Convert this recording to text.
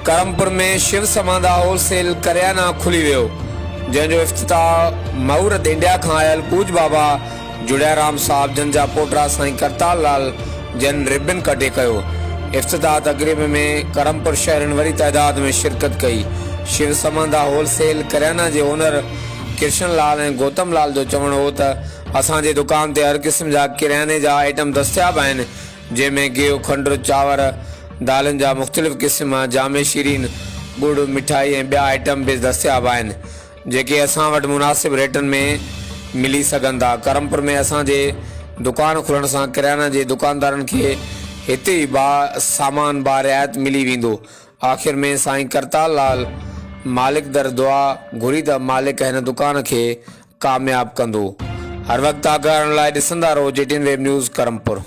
करमपुर में शिव समाधा होलसेल करियाना खुली वियो, जंहिंजो इफ्तिताह महूरत इंडिया खां आयल पूज बाबा जुड़ियाराम साहब जन जा पोटरा साईं करताल लाल जन रिबन कटे कयो। इफ्तिताह तकरीब में करमपुर शहरनि वरी तइदाद में शिरकत कई। शिव समाधा होलसेल करियाना जे ओनर कृष्ण लाल ऐं गौतम लाल जो चवणु हो त असांजे दुकान ते हर क़िस्म जा किरियाने जा आइटम दस्तियाब आहिनि, जंहिंमें गिहु खंडु चांवर दालनि जा मुख़्तलिफ़ क़िस्म जामे शीरीन गुड़ मिठाई ऐं ॿिया आइटम बि दस्तियाब आहिनि, जेके असां वटि मुनासिब रेटनि में मिली सघनि था। करमपुर में असांजे दुकान खुलण सां किरियाना जे दुकानदारनि खे हिते ई सामान बारियात मिली वेंदो। आख़िर में साईं करताल लाल मालिक दर दुआ घुरी त मालिक हिन दुकान खे कामयाब कंदो। हर वक़्तु आगाह लाइ ॾिसंदा रहो JTN वेब न्यूज़ करमपुर।